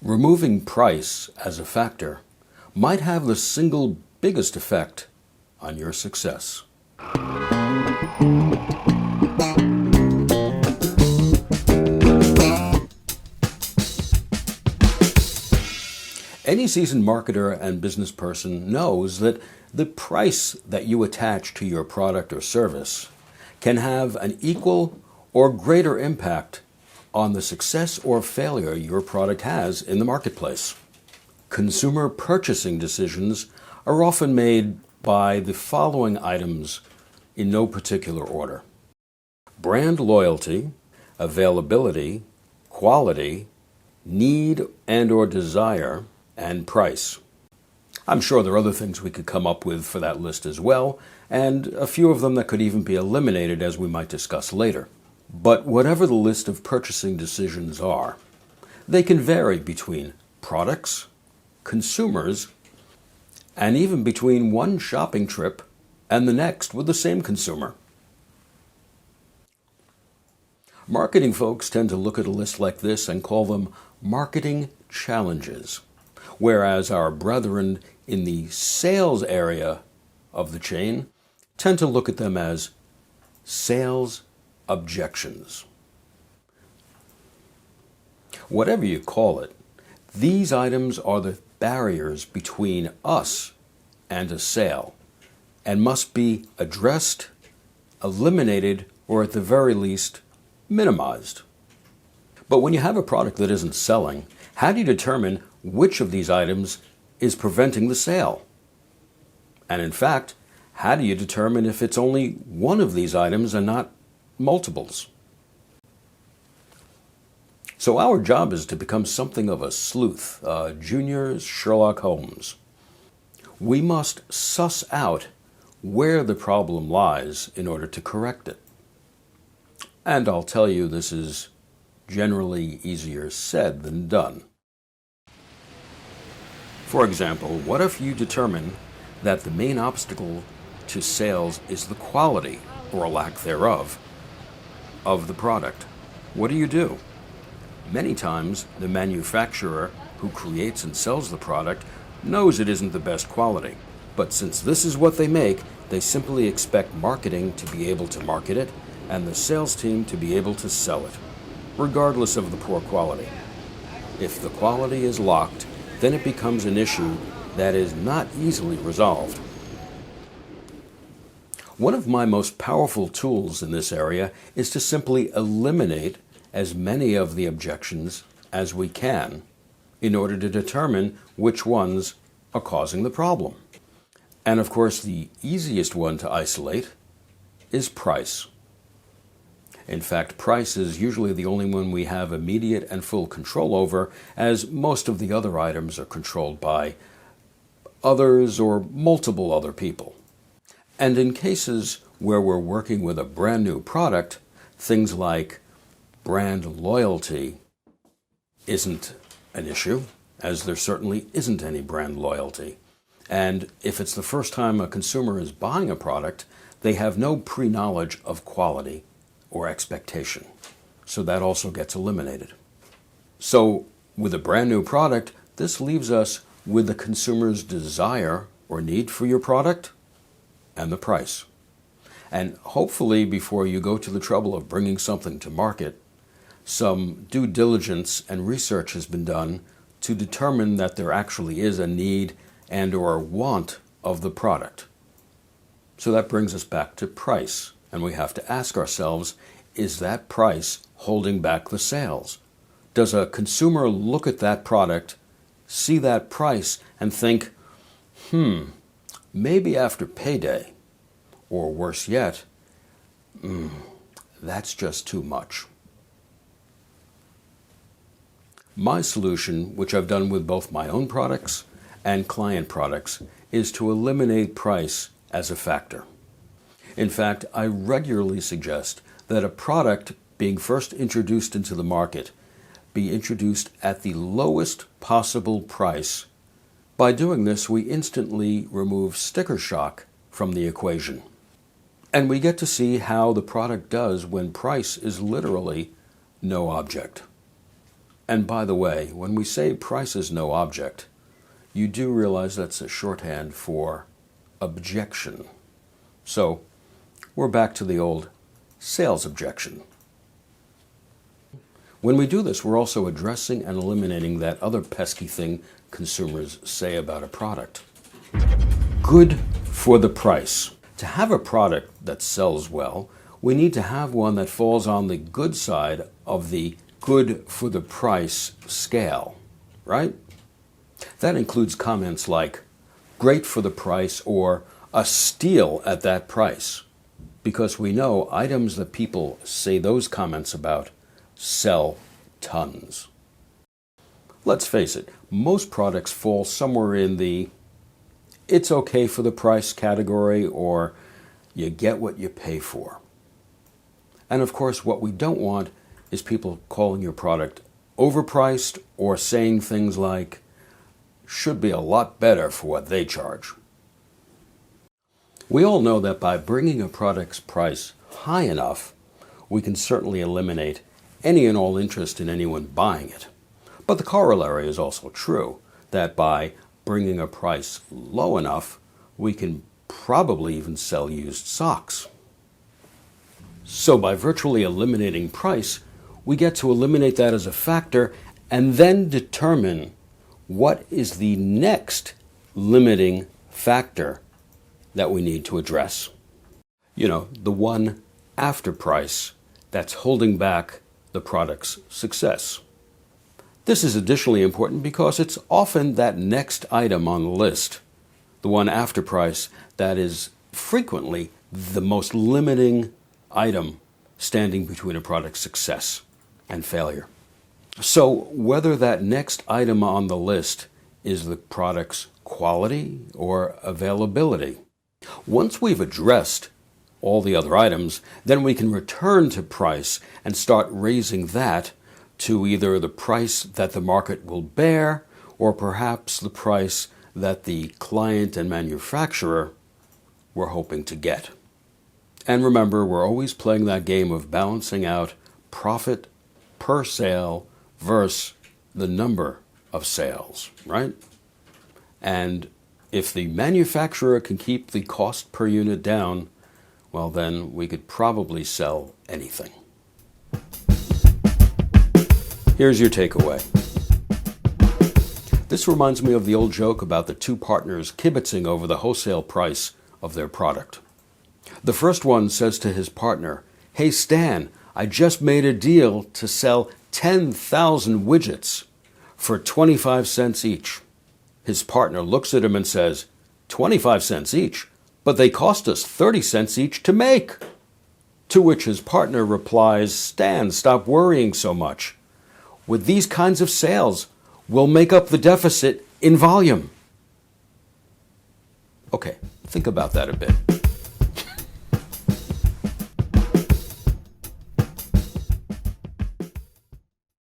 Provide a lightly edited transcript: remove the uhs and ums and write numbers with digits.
Removing price as a factor might have the single biggest effect on your success. Any seasoned marketer and business person knows that the price that you attach to your product or service can have an equal or greater impact on the success or failure your product has in the marketplace. Consumer purchasing decisions are often made by the following items in no particular order: brand loyalty, availability, quality, need and/or desire, and price. I'm sure there are other things we could come up with for that list as well, and a few of them that could even be eliminated, as we might discuss later. But whatever the list of purchasing decisions are, they can vary between products, consumers, and even between one shopping trip and the next with the same consumer. Marketing folks tend to look at a list like this and call them marketing challenges, whereas our brethren in the sales area of the chain tend to look at them as sales objections. Whatever you call it, these items are the barriers between us and a sale and must be addressed, eliminated, or at the very least, minimized. But when you have a product that isn't selling, how do you determine which of these items is preventing the sale? And in fact, how do you determine if it's only one of these items and not multiples? So our job is to become something of a sleuth, a junior Sherlock Holmes. We must suss out where the problem lies in order to correct it. And I'll tell you, this is generally easier said than done. For example, what if you determine that the main obstacle to sales is the quality, or lack thereof, of the product? What do? Many times, the manufacturer who creates and sells the product knows it isn't the best quality. But since this is what they make, they simply expect marketing to be able to market it and the sales team to be able to sell it, regardless of the poor quality. If the quality is locked, then it becomes an issue that is not easily resolved. One of my most powerful tools in this area is to simply eliminate as many of the objections as we can in order to determine which ones are causing the problem. And of course, the easiest one to isolate is price. In fact, price is usually the only one we have immediate and full control over, as most of the other items are controlled by others or multiple other people. And in cases where we're working with a brand new product, things like brand loyalty isn't an issue, as there certainly isn't any brand loyalty. And if it's the first time a consumer is buying a product, they have no pre-knowledge of quality or expectation. So that also gets eliminated. So with a brand new product, this leaves us with the consumer's desire or need for your product and the price. And hopefully, before you go to the trouble of bringing something to market, some due diligence and research has been done to determine that there actually is a need and/or want of the product. So that brings us back to price, and we have to ask ourselves, is that price holding back the sales? Does a consumer look at that product, see that price, and think, maybe after payday, or worse yet, that's just too much? My solution, which I've done with both my own products and client products, is to eliminate price as a factor. In fact, I regularly suggest that a product being first introduced into the market be introduced at the lowest possible price. By doing this, we instantly remove sticker shock from the equation. And we get to see how the product does when price is literally no object. And by the way, when we say price is no object, you do realize that's a shorthand for objection. So we're back to the old sales objection. When we do this, we're also addressing and eliminating that other pesky thing consumers say about a product. Good for the price. To have a product that sells well, we need to have one that falls on the good side of the good for the price scale, right? That includes comments like great for the price or a steal at that price, because we know items that people say those comments about sell tons. Let's face it, most products fall somewhere in the it's okay for the price category or you get what you pay for. And of course, what we don't want is people calling your product overpriced or saying things like, should be a lot better for what they charge. We all know that by bringing a product's price high enough, we can certainly eliminate any and all interest in anyone buying it. But the corollary is also true, that by bringing a price low enough, we can probably even sell used socks. So by virtually eliminating price, we get to eliminate that as a factor and then determine what is the next limiting factor that we need to address. You know, the one after price that's holding back the product's success. This is additionally important because it's often that next item on the list, the one after price, that is frequently the most limiting item standing between a product's success and failure. So whether that next item on the list is the product's quality or availability, once we've addressed all the other items, then we can return to price and start raising that to either the price that the market will bear or perhaps the price that the client and manufacturer were hoping to get. And remember, we're always playing that game of balancing out profit per sale versus the number of sales, right? And if the manufacturer can keep the cost per unit down, well, then we could probably sell anything. Here's your takeaway. This reminds me of the old joke about the two partners kibitzing over the wholesale price of their product. The first one says to his partner, "Hey Stan, I just made a deal to sell 10,000 widgets for 25 cents each." His partner looks at him and says, 25 cents each? But they cost us 30 cents each to make. To which his partner replies, "Stan, stop worrying so much. With these kinds of sales, we'll make up the deficit in volume." Okay, think about that a bit.